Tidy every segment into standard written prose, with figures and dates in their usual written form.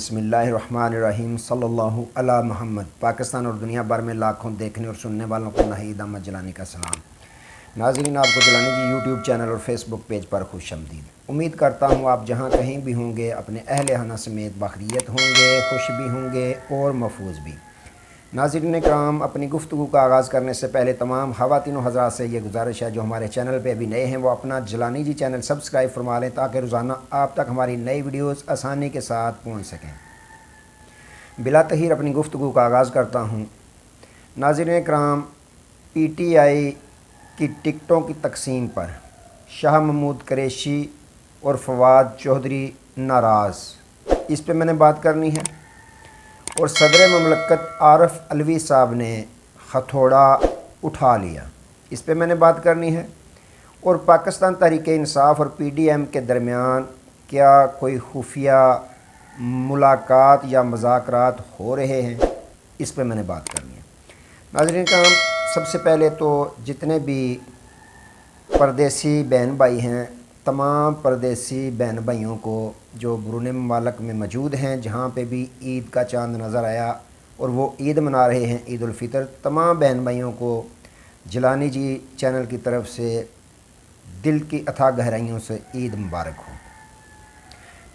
बिस्मिल्लाहिर्रहमानिर्रहीम सल्लल्लाहु अला मुहम्मद। पाकिस्तान और दुनिया भर में लाखों देखने और सुनने वालों को नाहिद अहमद जिलानी का सलाम। नाज़रीन, आपको जिलानी जी यूट्यूब चैनल और फेसबुक पेज पर खुशामदीद। उम्मीद करता हूँ आप जहाँ कहीं भी होंगे अपने अहल खाना समेत बखैरियत होंगे, खुश भी होंगे और महफूज भी। नाज़रीन कराम, अपनी गुफ्तगू का आगाज़ करने से पहले तमाम ख़वातीन व हज़रात से ये गुजारिश है जो हमारे चैनल पे अभी नए हैं वो अपना जिलानी जी चैनल सब्सक्राइब फरमा लें ताकि रोज़ाना आप तक हमारी नई वीडियोस आसानी के साथ पहुंच सकें। बिला तहीर अपनी गुफ्तगू का आगाज़ करता हूं। नाज़रीन कराम, PTI की टिकटों की तकसीम पर शाह महमूद कुरैशी और फवाद चौधरी नाराज़, इस पे मैंने बात करनी है। और सदर ममलकत आरिफ अलवी साहब ने हथौड़ा उठा लिया, इस पे मैंने बात करनी है। और पाकिस्तान तहरीक इंसाफ और PDM के दरमियान क्या कोई खुफिया मुलाकात या मुज़ाकरात हो रहे हैं, इस पे मैंने बात करनी है। नाज़रीन का सबसे पहले तो जितने भी परदेसी बहन भाई हैं, तमाम परदेसी बहन भाइयों को जो बरून ममालिक में मौजूद हैं, जहाँ पे भी ईद का चांद नज़र आया और वो ईद मना रहे हैं, ईद उल फितर, तमाम बहन भाइयों को जिलानी जी चैनल की तरफ से दिल की अथाह गहराइयों से ईद मुबारक हो।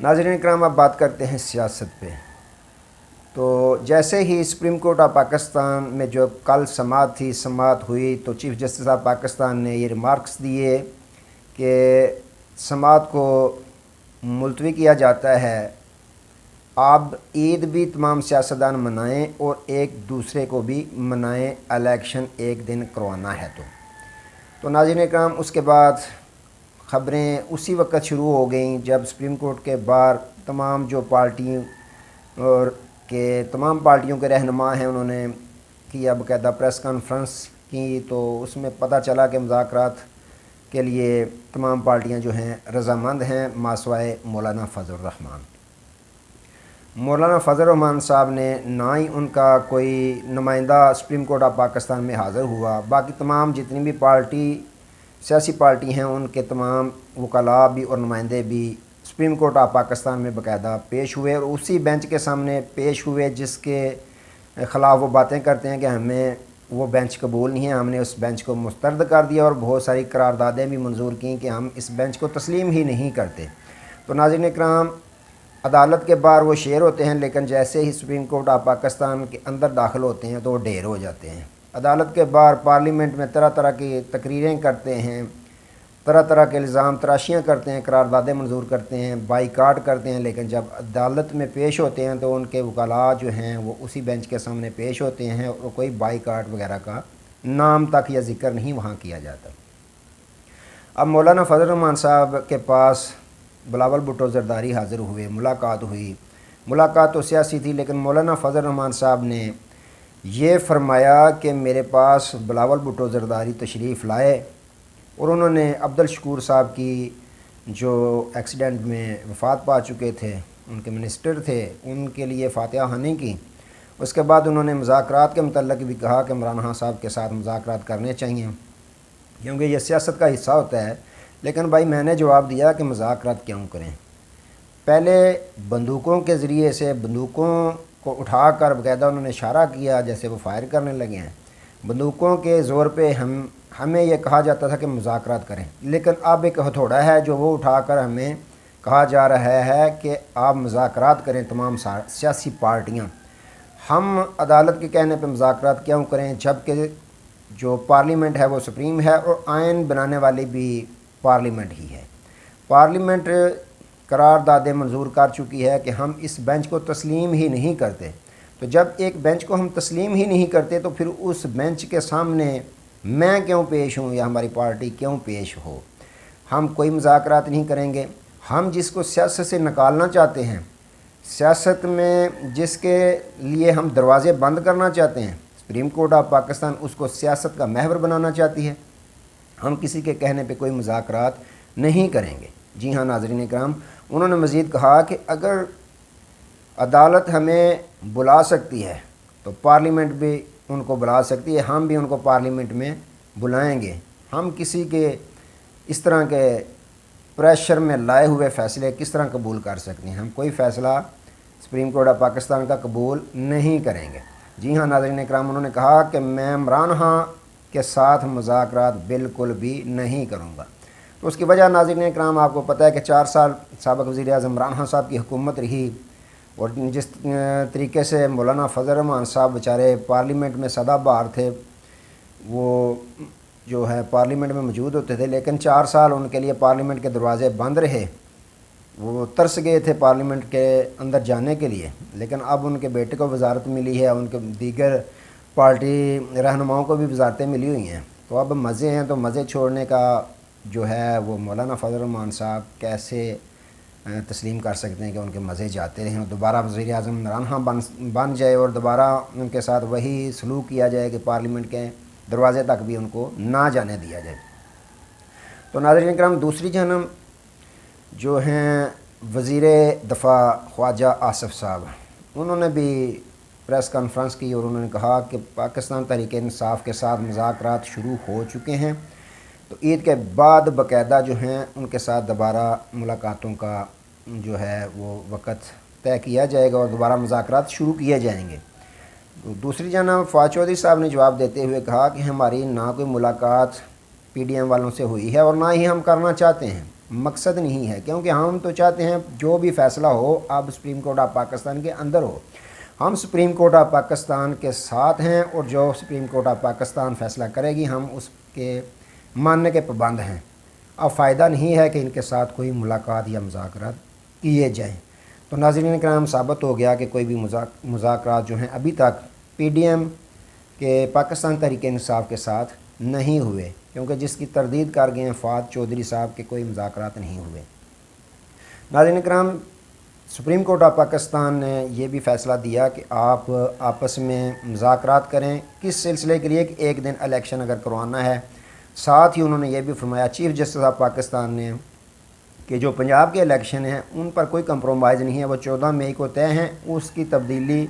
नाज़रीन कराम, अब बात करते हैं सियासत पे। तो जैसे ही सुप्रीम कोर्ट ऑफ पाकिस्तान में जो कल समाअत हुई तो चीफ़ जस्टिस ऑफ पाकिस्तान ने ये रिमार्क्स दिए कि समाअत को मुलतवी किया जाता है, आप ईद भी तमाम सियासतदान मनाएं और एक दूसरे को भी मनाएं, इलेक्शन एक दिन करवाना है। तो नाज़रीन कराम, उसके बाद ख़बरें उसी वक्त शुरू हो गईं जब सुप्रीम कोर्ट के बाहर तमाम जो पार्टियों तमाम पार्टियों के रहनुमा हैं, उन्होंने किया बाकायदा प्रेस कॉन्फ्रेंस की। तो उसमें पता चला कि मुज़ाकरात के लिए तमाम पार्टियां जो हैं रज़ामंद हैं, मासवाए मौलाना फ़ज़ल रहमान। मौलाना फ़ज़ल रहमान साहब ने ना ही उनका कोई नुमाइंदा सुप्रीम कोर्ट ऑफ पाकिस्तान में हाज़िर हुआ, बाकी तमाम जितनी भी सियासी पार्टी हैं उनके तमाम वकला भी और नुमाइंदे भी सुप्रीम कोर्ट ऑफ पाकिस्तान में बाकायदा पेश हुए और उसी बेंच के सामने पेश हुए जिसके ख़िलाफ़ वो बातें करते हैं कि हमें वो बेंच कबूल नहीं है, हमने उस बेंच को मुस्तरद कर दिया और बहुत सारी करारदादें भी मंजूर की कि हम इस बेंच को तस्लीम ही नहीं करते। तो नाज़रीन कराम, अदालत के बाहर वो शेर होते हैं, लेकिन जैसे ही सुप्रीम कोर्ट ऑफ पाकिस्तान के अंदर दाखिल होते हैं तो वो ढेर हो जाते हैं। अदालत के बाहर पार्लियामेंट में तरह तरह की तकरीरें करते हैं, तरह तरह के इल्ज़ाम तराशियाँ करते हैं, करारदादें मंजूर करते हैं, बाइकाट करते हैं, लेकिन जब अदालत में पेश होते हैं तो उनके वकला जो हैं वो उसी बेंच के सामने पेश होते हैं और कोई बाइकाट वगैरह का नाम तक या ज़िक्र नहीं वहाँ किया जाता। अब मौलाना फ़ज़ल रहमान साहब के पास बिलावल भुट्टो ज़रदारी हाज़िर हुए, मुलाकात हुई। मुलाकात तो सियासी थी, लेकिन मौलाना फ़ज़ल रहमान साहब ने ये फ़रमाया कि मेरे पास बिलावल भुट्टो ज़रदारी तशरीफ़ लाए और उन्होंने अब्दुल शकूर साहब की जो एक्सीडेंट में वफ़ात पा चुके थे, उनके मिनिस्टर थे, उनके लिए फ़ातिहा ख़वानी की। उसके बाद उन्होंने मुज़ाकरात के मुतल्लिक़ भी कहा कि इमरान खान साहब के साथ मुज़ाकरात करने चाहिए क्योंकि ये सियासत का हिस्सा होता है। लेकिन भाई मैंने जवाब दिया कि मुज़ाकरात क्यों करें, पहले बंदूकों के ज़रिए से बंदूकों को उठा कर बाकायदा उन्होंने इशारा किया जैसे वो फायर करने लगे हैं। बंदूकों के ज़ोर पे हमें यह कहा जाता था कि मुज़ाकरात करें, लेकिन अब एक हथौड़ा है जो वो उठाकर हमें कहा जा रहा है कि आप मुज़ाकरात करें तमाम सियासी पार्टियां। हम अदालत के कहने पे मुज़ाकरात क्यों करें जबकि जो पार्लियामेंट है वो सुप्रीम है और आइन बनाने वाली भी पार्लियामेंट ही है। पार्लियामेंट करारदादें मंजूर कर चुकी है कि हम इस बेंच को तस्लीम ही नहीं करते। तो जब एक बेंच को हम तस्लीम ही नहीं करते तो फिर उस बेंच के सामने मैं क्यों पेश हूँ या हमारी पार्टी क्यों पेश हो। हम कोई मुज़ाकरात नहीं करेंगे। हम जिसको सियासत से निकालना चाहते हैं, सियासत में जिसके लिए हम दरवाज़े बंद करना चाहते हैं, सुप्रीम कोर्ट ऑफ पाकिस्तान उसको सियासत का महवर बनाना चाहती है। हम किसी के कहने पे कोई मुज़ाकरात नहीं करेंगे। जी हाँ नाज़रीन कराम, उन्होंने मज़ीद कहा कि अगर अदालत हमें बुला सकती है तो पार्लियामेंट भी उनको बुला सकती है, हम भी उनको पार्लियामेंट में बुलाएंगे। हम किसी के इस तरह के प्रेशर में लाए हुए फ़ैसले किस तरह कबूल कर सकते हैं। हम कोई फ़ैसला सुप्रीम कोर्ट ऑफ पाकिस्तान का कबूल नहीं करेंगे। जी हाँ नाज़रीन इकराम, उन्होंने कहा कि मैं इमरान खां के साथ मुज़ाकरात बिल्कुल भी नहीं करूँगा। तो उसकी वजह नाज़रीन इकराम आपको पता है कि 4 साल साबिक़ वज़ीर-ए-आज़म इमरान खान साहब की हुकूमत रही, और जिस तरीके से मौलाना फजल रहमान साहब बेचारे पार्लियामेंट में सदाबहार थे, वो जो है पार्लियामेंट में मौजूद होते थे, लेकिन 4 साल उनके लिए पार्लियामेंट के दरवाज़े बंद रहे। वो तरस गए थे पार्लियामेंट के अंदर जाने के लिए, लेकिन अब उनके बेटे को वजारत मिली है, उनके दीगर पार्टी रहनुमाओं को भी वजारतें मिली हुई हैं। तो अब मज़े हैं, तो मज़े छोड़ने का जो है वो मौलाना फजल रहमान साहब कैसे तस्लीम कर सकते हैं कि उनके मज़े जाते रहें और दोबारा वज़ीर आज़म इमरान खान बन जाए और दोबारा उनके साथ वही सलूक किया जाए कि पार्लियामेंट के दरवाज़े तक भी उनको ना जाने दिया जाए। तो नाज़रीन इकराम, दूसरी जानब जो हैं वज़ीर दफ़ा ख्वाजा आसिफ साहब, उन्होंने भी प्रेस कॉन्फ्रेंस की और उन्होंने कहा कि पाकिस्तान तहरीक इंसाफ के साथ मुज़ाकरात शुरू हो चुके हैं, तो ईद के बाद बाकायदा जो हैं उनके साथ दोबारा मुलाकातों का जो है वो वक़्त तय किया जाएगा और दोबारा मुज़ाकरात शुरू किए जाएंगे। तो दूसरी जानब फवाद चौधरी साहब ने जवाब देते हुए कहा कि हमारी ना कोई मुलाकात PDM वालों से हुई है और ना ही हम करना चाहते हैं, मकसद नहीं है, क्योंकि हम तो चाहते हैं जो भी फ़ैसला हो अब सुप्रीम कोर्ट ऑफ पाकिस्तान के अंदर हो। हम सुप्रीम कोर्ट ऑफ पाकिस्तान के साथ हैं और जो सुप्रीम कोर्ट ऑफ पाकिस्तान फ़ैसला करेगी हम उसके मानने के पाबंद हैं। अब फ़ायदा नहीं है कि इनके साथ कोई मुलाकात या मुज़ाकरात किए जाएँ। तो नाज़रीन इकराम, साबित हो गया कि कोई भी मुज़ाकरात जो हैं अभी तक PDM के पाकिस्तान तहरीक इंसाफ के साथ नहीं हुए, क्योंकि जिसकी तरदीद कर गए हैं फवाद चौधरी साहब के कोई मुज़ाकरात नहीं हुए। नाज़रीन इकराम, सुप्रीम कोर्ट ऑफ पाकिस्तान ने ये भी फ़ैसला दिया कि आप आपस में मुज़ाकरात करें किस सिलसिले के लिए कि एक दिन इलेक्शन अगर करवाना है। साथ ही उन्होंने ये भी फरमाया चीफ़ जस्टिस ऑफ पाकिस्तान ने कि जो पंजाब के इलेक्शन हैं उन पर कोई कंप्रोमाइज़ नहीं है, वो 14 मई को तय हैं, उसकी तब्दीली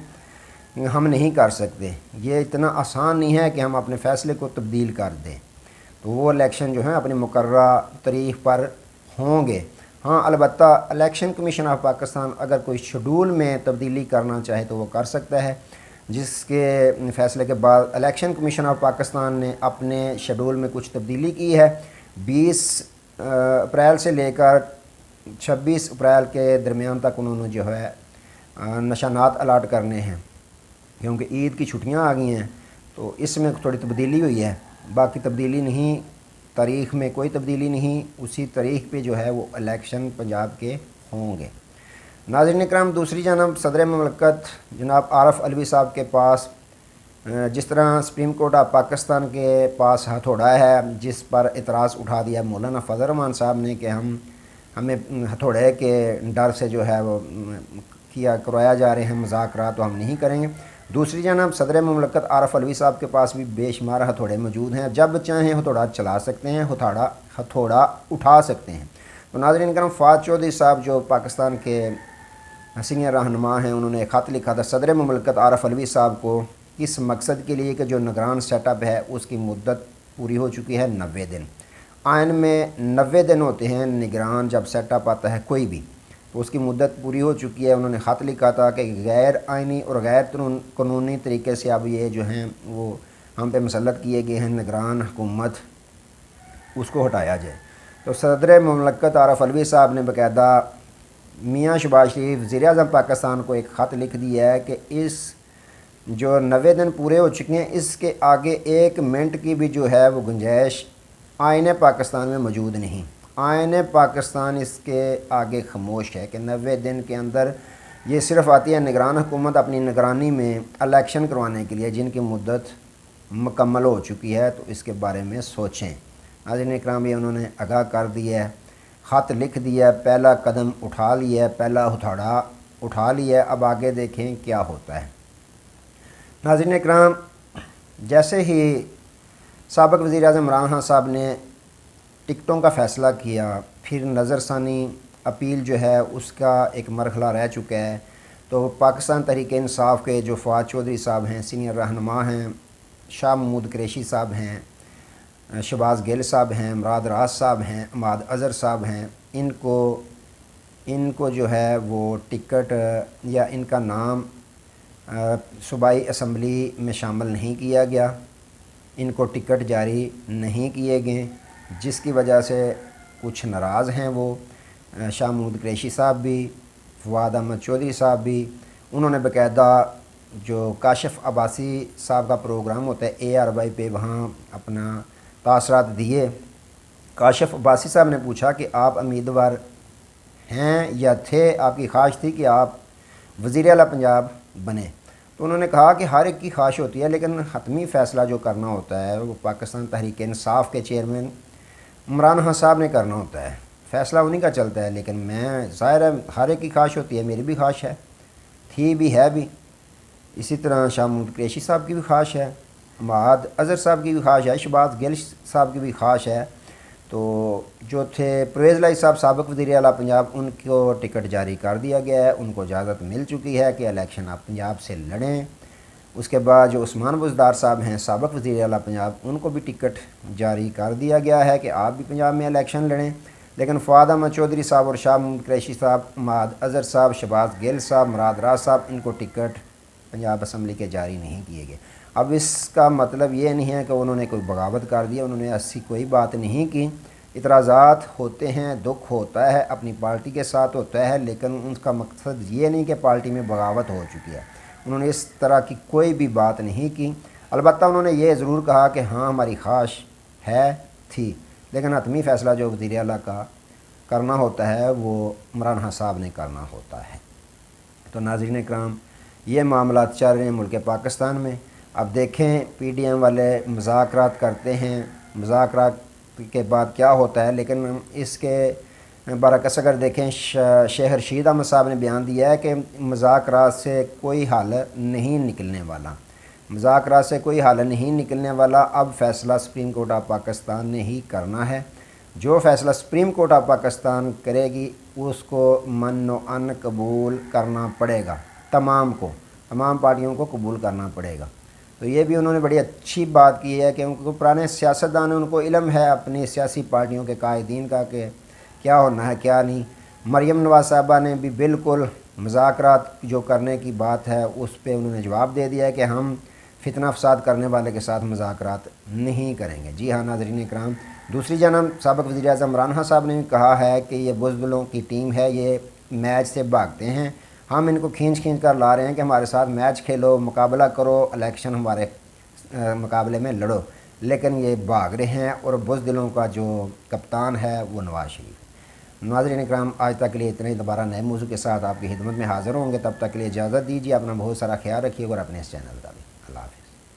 हम नहीं कर सकते। ये इतना आसान नहीं है कि हम अपने फ़ैसले को तब्दील कर दें। तो वो इलेक्शन जो है अपनी मुकर्ररा तारीख पर होंगे। हाँ, अलबत्ता इलेक्शन कमीशन ऑफ पाकिस्तान अगर कोई शेड्यूल में तब्दीली करना चाहे तो वो कर सकता है, जिसके फ़ैसले के बाद इलेक्शन कमीशन ऑफ पाकिस्तान ने अपने शेड्यूल में कुछ तब्दीली की है। 20 अप्रैल से लेकर 26 अप्रैल के दरमियान तक उन्होंने जो है निशानात अलाट करने हैं, क्योंकि ईद की छुट्टियां आ गई हैं, तो इसमें थोड़ी तब्दीली हुई है। बाकी तब्दीली नहीं, तारीख़ में कोई तब्दीली नहीं, उसी तारीख़ पे जो है वो इलेक्शन पंजाब के होंगे। नाज़रीन इकराम, दूसरी जानब सदर ममलकत जनाब आरफ अलवी साहब के पास जिस तरह सुप्रीम कोर्ट ऑफ पाकिस्तान के पास हथौड़ा है, जिस पर एतराज़ उठा दिया मौलाना फजल रहमान साहब ने कि हमें हथौड़े के डर से जो है वो करवाया जा रहे हैं मुज़ाकरात, तो हम नहीं करेंगे। दूसरी जानब सदर ममलकत आरफ अलवी साहब के पास भी बेशुमार हथौड़े मौजूद हैं, जब चाहें हथौड़ा चला सकते हैं, हथौड़ा उठा सकते हैं। तो नाज़रीन करम, फवाद चौधरी साहब जो पाकिस्तान के सीनियर रहनुमा हैं, उन्होंने एक ख़त लिखा था सदर ममलकत आरफ अलवी साहब को इस मकसद के लिए कि जो निगरान सेटअप है उसकी मुद्दत पूरी हो चुकी है 90 दिन। आइन में 90 दिन होते हैं निगरान जब सेटअप आता है कोई भी, तो उसकी मुद्दत पूरी हो चुकी है। उन्होंने ख़त लिखा था कि गैर आइनी और गैर कानूनी तरीके से अब ये जो हैं वो हम पे मुसल्लत किए गए हैं निगरान हुकूमत, उसको हटाया जाए। तो सदर ममलकत आरफ अलवी साहब ने बाकायदा मियाँ शहबाज शरीफ वज़ीर आज़म पाकिस्तान को एक ख़त लिख दिया है कि इस जो 90 दिन पूरे हो चुके हैं, इसके आगे 1 मिनट की भी जो है वो गुंजाइश आईन पाकिस्तान में मौजूद नहीं। आईन पाकिस्तान इसके आगे खामोश है कि 90 दिन के अंदर ये सिर्फ़ आती है निगरान हुकूमत अपनी निगरानी में इलेक्शन करवाने के लिए, जिनकी मुद्दत मुकम्मल हो चुकी है, तो इसके बारे में सोचें। नाज़रीन इकराम, ये उन्होंने आगाह कर दिया है, ख़त लिख दिया, पहला कदम उठा लिया है, पहला हथौड़ा उठा लिया है, अब आगे देखें क्या होता है। नाज़रीन इकराम, जैसे ही साबिक़ वज़ीर आज़म इमरान खान साहब ने टिकटों का फ़ैसला किया, फिर नज़रसानी अपील जो है उसका एक मरहला रह चुका है, तो पाकिस्तान तहरीक इंसाफ के जो फवाद चौधरी साहब हैं, सीनियर रहनुमा हैं, शाह महमूद कुरैशी साहब हैं, शहबाज गिल साहब हैं, मुराद राज साहब हैं, अमाद अज़हर साहब हैं, इनको ان کو جو ہے وہ ٹکٹ یا ان کا نام صوبائی اسمبلی میں شامل نہیں کیا گیا، ان کو ٹکٹ جاری نہیں کیے گئے، جس کی وجہ سے کچھ ناراض ہیں وہ شاہ محمود قریشی صاحب بھی، فواد احمد چودھری صاحب بھی۔ انہوں نے باقاعدہ جو کاشف عباسی صاحب کا پروگرام ہوتا ہے ARY پہ وہاں اپنا تاثرات دیے۔ کاشف عباسی صاحب نے پوچھا کہ آپ امیدوار ہیں یا تھے، آپ کی خواہش تھی کہ آپ وزیر اعلیٰ پنجاب بنے؟ تو انہوں نے کہا کہ ہر ایک کی خواہش ہوتی ہے، لیکن حتمی فیصلہ جو کرنا ہوتا ہے وہ پاکستان تحریک انصاف کے چیئرمین عمران خان صاحب نے کرنا ہوتا ہے، فیصلہ انہی کا چلتا ہے۔ لیکن میں ظاہر ہے ہر ایک کی خواہش ہوتی ہے، میری بھی خواہش ہے، تھی بھی ہے بھی، اسی طرح شاہ محمود قریشی صاحب کی بھی خواہش ہے، معاد اظہر صاحب کی بھی خواہش ہے، شہباز گل صاحب کی بھی خواہش ہے۔ تو جو تھے پرویز الہی صاحب سابق وزیر اعلیٰ پنجاب، ان کو ٹکٹ جاری کر دیا گیا ہے، ان کو اجازت مل چکی ہے کہ الیکشن آپ پنجاب سے لڑیں۔ اس کے بعد جو عثمان بزدار صاحب ہیں سابق وزیر اعلیٰ پنجاب، ان کو بھی ٹکٹ جاری کر دیا گیا ہے کہ آپ بھی پنجاب میں الیکشن لڑیں۔ لیکن فواد احمد چودھری صاحب اور شاہ محمود قریشی صاحب، معاد اظہر صاحب، شہباز گل صاحب، مراد راز صاحب، ان کو ٹکٹ پنجاب اسمبلی کے جاری نہیں کیے گئے۔ اب اس کا مطلب یہ نہیں ہے کہ انہوں نے کوئی بغاوت کر دیا، انہوں نے ایسی کوئی بات نہیں کی۔ اعتراضات ہوتے ہیں، دکھ ہوتا ہے، اپنی پارٹی کے ساتھ ہوتا ہے، لیکن ان کا مقصد یہ نہیں کہ پارٹی میں بغاوت ہو چکی ہے۔ انہوں نے اس طرح کی کوئی بھی بات نہیں کی۔ البتہ انہوں نے یہ ضرور کہا کہ ہاں ہماری خواہش ہے تھی، لیکن حتمی فیصلہ جو وزیر اعلیٰ کا کرنا ہوتا ہے وہ عمران خان صاحب نے کرنا ہوتا ہے۔ تو ناظرین کرام، یہ معاملات چل رہے ہیں ملک پاکستان میں۔ اب دیکھیں PDM والے مذاکرات کرتے ہیں، مذاکرات کے بعد کیا ہوتا ہے، لیکن اس کے برعکس اگر دیکھیں شیخ رشید احمد صاحب نے بیان دیا ہے کہ مذاکرات سے کوئی حل نہیں نکلنے والا، مذاکرات سے کوئی حل نہیں نکلنے والا، اب فیصلہ سپریم کورٹ آف پاکستان نے ہی کرنا ہے۔ جو فیصلہ سپریم کورٹ آف پاکستان کرے گی اس کو من و ان قبول کرنا پڑے گا، تمام پارٹیوں کو قبول کرنا پڑے گا۔ تو یہ بھی انہوں نے بڑی اچھی بات کی ہے کہ ان کو پرانے سیاستدان ہیں، ان کو علم ہے اپنی سیاسی پارٹیوں کے قائدین کا کہ کیا ہونا ہے کیا نہیں۔ مریم نواز صاحبہ نے بھی بالکل مذاکرات جو کرنے کی بات ہے اس پہ انہوں نے جواب دے دیا ہے کہ ہم فتنہ فساد کرنے والے کے ساتھ مذاکرات نہیں کریں گے۔ جی ہاں ناظرین اکرام، دوسری جانب سابق وزیر اعظم عمران خان صاحب نے بھی کہا ہے کہ یہ بزدلوں کی ٹیم ہے، یہ میچ سے بھاگتے ہیں، ہم ان کو کھینچ کر لا رہے ہیں کہ ہمارے ساتھ میچ کھیلو، مقابلہ کرو، الیکشن ہمارے مقابلے میں لڑو، لیکن یہ بھاگ رہے ہیں، اور بزدلوں کا جو کپتان ہے وہ نواز شریف۔ ناظرین اکرام، آج تک کے لیے اتنے ہی، دوبارہ نئے موضوع کے ساتھ آپ کی خدمت میں حاضر ہوں گے، تب تک کے لیے اجازت دیجیے، اپنا بہت سارا خیال رکھیے اور اپنے اس چینل کا بھی۔